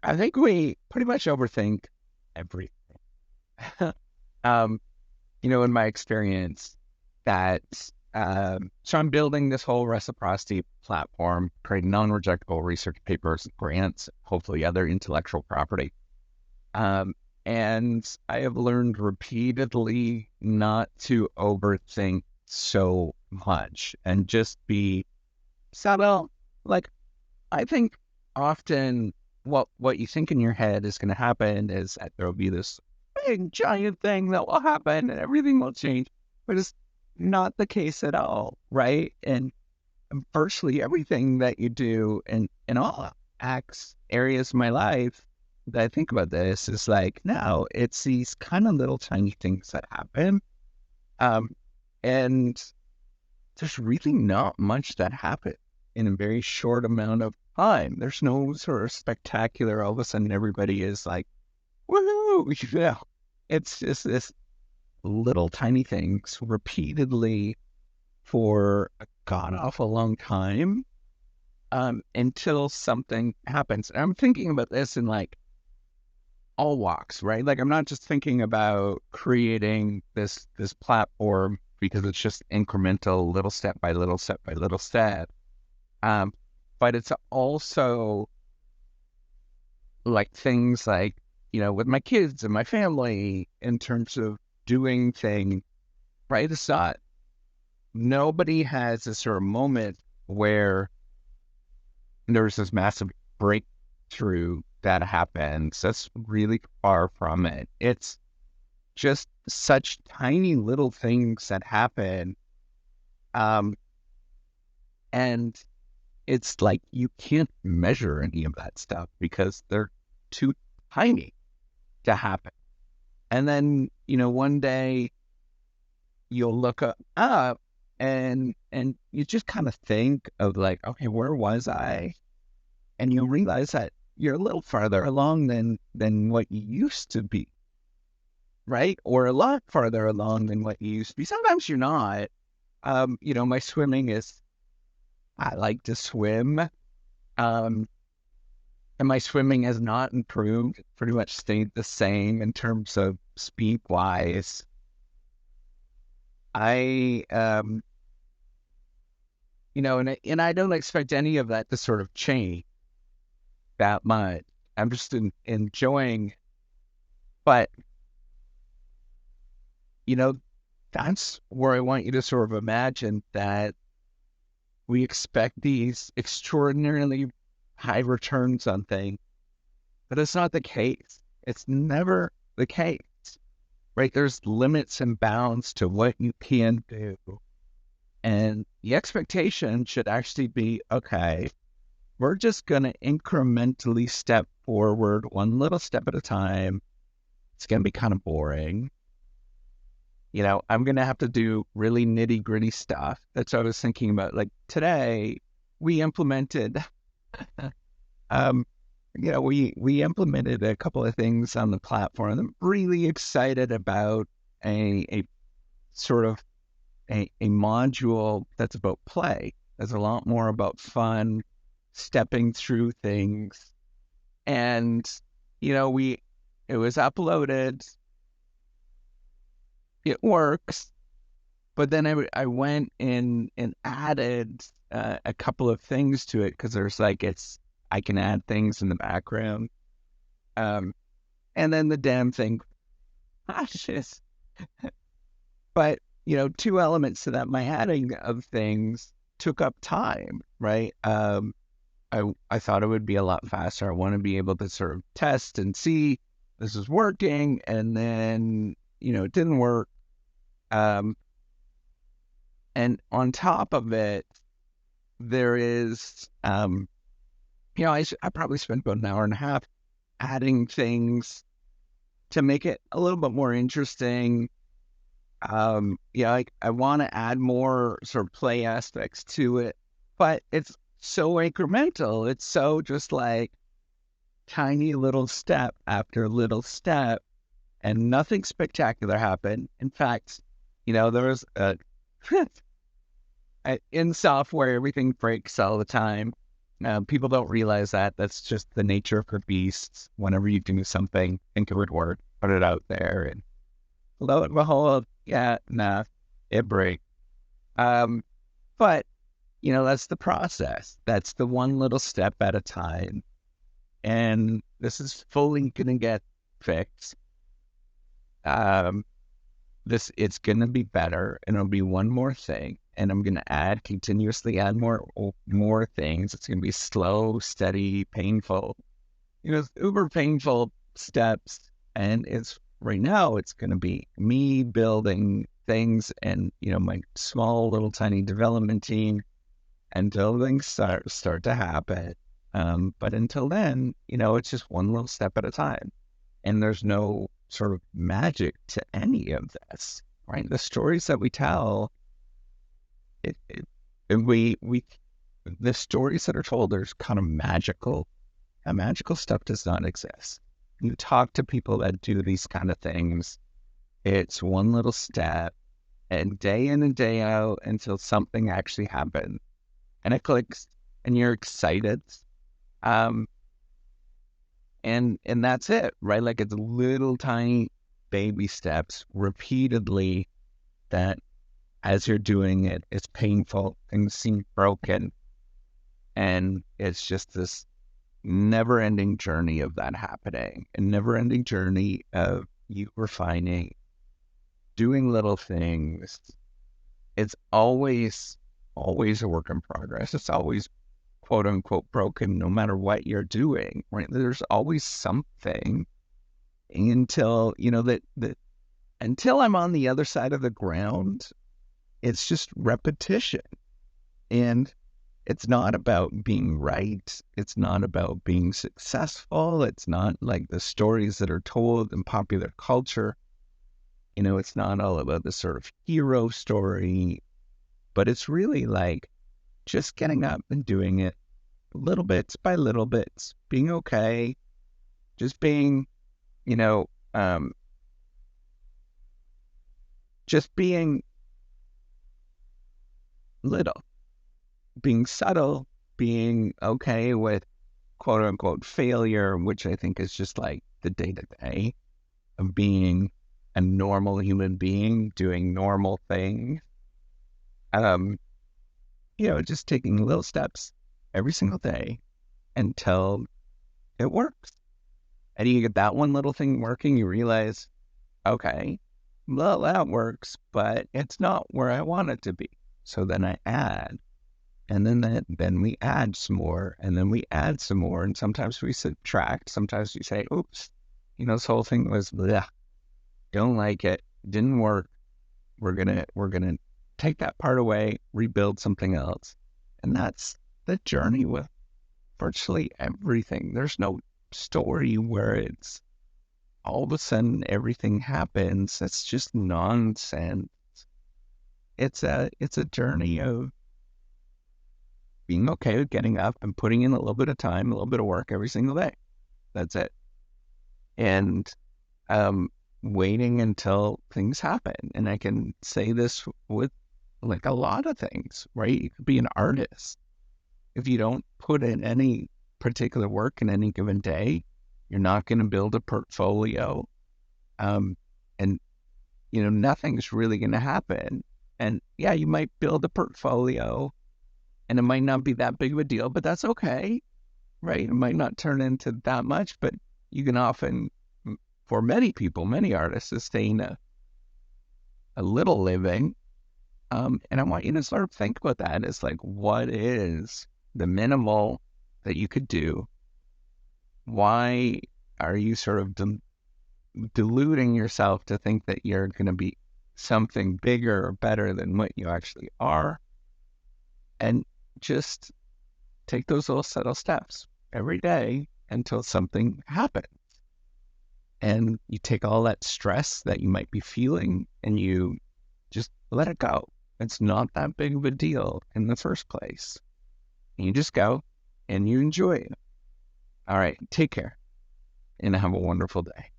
I think we pretty much overthink everything. um, in my experience, that so I'm building this whole reciprocity platform, creating non-rejectable research papers, grants, hopefully other intellectual property. Um, and I have learned repeatedly not to overthink so much and just be subtle. Like, I think often what you think in your head is going to happen is that there will be this big giant thing that will happen and everything will change, but it's not the case at all, right? And virtually everything that you do in all acts areas of my life that I think about this is like, no, it's these kind of little tiny things that happen. Um, and there's really not much that happened in a very short amount of time. There's no sort of spectacular, all of a sudden everybody is like, woohoo, It's just this little tiny things repeatedly for a god awful long time, until something happens. And I'm thinking about this in like all walks, right? Like I'm not just thinking about creating this platform because it's just incremental, little step by little step by little step. Um, but it's also like things like, with my kids and my family in terms of doing things, right? It's not, nobody has a sort of moment where there's this massive breakthrough that happens. That's really far from it. It's just such tiny little things that happen. Um, and it's like you can't measure any of that stuff because they're too tiny to happen. And then, one day you'll look up and you just kind of think of like, okay, where was I? And you'll realize that you're a little farther along than what you used to be, right? Or a lot farther along than what you used to be. Sometimes you're not. My swimming is, I like to swim. Um, and my swimming has not improved, pretty much stayed the same in terms of speed wise. I, and I don't expect any of that to sort of change that much. I'm just enjoying, but, you know, that's where I want you to sort of imagine that we expect these extraordinarily high returns on things, but it's not the case. It's never the case, right? There's limits and bounds to what you can do. And the expectation should actually be, okay, we're just going to incrementally step forward one little step at a time. It's going to be kind of boring. I'm going to have to do really nitty gritty stuff. That's what I was thinking about. Like today, we implemented, um, we implemented a couple of things on the platform. I'm really excited about a sort of a module that's about play. That's a lot more about fun, stepping through things. And, it was uploaded, it works, but then I went in and added a couple of things to it because there's like, I can add things in the background. Um, and then the damn thing crashes. But, two elements to that, my adding of things took up time, right? I thought it would be a lot faster. I want to be able to sort of test and see this is working. And then, it didn't work. Um, and on top of it, there is, I probably spent about an hour and a half adding things to make it a little bit more interesting. I want to add more sort of play aspects to it, but it's so incremental. It's so just like tiny little step after little step, and nothing spectacular happened. In fact, there was in software, everything breaks all the time. People don't realize that that's just the nature of the beast. Whenever you do something, think it would work, put it out there, and lo and behold, yeah, nah, it breaks. Um, but that's the process. That's the one little step at a time. And this is fully gonna get fixed. Um, it's gonna be better, and it'll be one more thing. And I'm gonna continuously add more things. It's gonna be slow, steady, painful. Uber painful steps. And it's right now. It's gonna be me building things, and my small little tiny development team until things start to happen. But until then, it's just one little step at a time. And there's no sort of magic to any of this, right? The stories that we tell, it, it we the stories that are told are kind of magical. And magical stuff does not exist. You talk to people that do these kind of things, it's one little step, and day in and day out until something actually happens and it clicks and you're excited. Um, and that's it, right? Like it's little tiny baby steps repeatedly that as you're doing it, it's painful, things seem broken, and it's just this never ending journey of that happening, a never ending journey of you refining, doing little things. It's always a work in progress. It's always quote unquote broken no matter what you're doing, right? There's always something until, that until I'm on the other side of the ground, it's just repetition. And it's not about being right. It's not about being successful. It's not like the stories that are told in popular culture. It's not all about the sort of hero story, but it's really like just getting up and doing it little bits by little bits, being okay, just being, you know, um, just being little, being subtle, being okay with quote unquote failure, which I think is just like the day to day of being a normal human being doing normal things. Um, just taking little steps every single day until it works. And you get that one little thing working, you realize, okay, well, that works, but it's not where I want it to be. So then I add, and then we add some more, and then we add some more, and sometimes we subtract. Sometimes we say, "Oops, this whole thing was bleh, don't like it, didn't work. We're gonna take that part away, rebuild something else," and that's the journey with virtually everything. There's no story where it's all of a sudden everything happens. That's just nonsense. It's a journey of being okay with getting up and putting in a little bit of time, a little bit of work every single day. That's it. And waiting until things happen. And I can say this with like a lot of things, right? You could be an artist. If you don't put in any particular work in any given day, you're not going to build a portfolio. And nothing's really going to happen. And yeah, you might build a portfolio and it might not be that big of a deal, but that's okay, right? It might not turn into that much, but you can often, for many people, many artists, sustain a little living. And I want you to sort of think about that as like, what is the minimal that you could do? Why are you sort of deluding yourself to think that you're going to be something bigger or better than what you actually are? And just take those little subtle steps every day until something happens. And you take all that stress that you might be feeling and you just let it go. It's not that big of a deal in the first place. And you just go and you enjoy it. All right. Take care and have a wonderful day.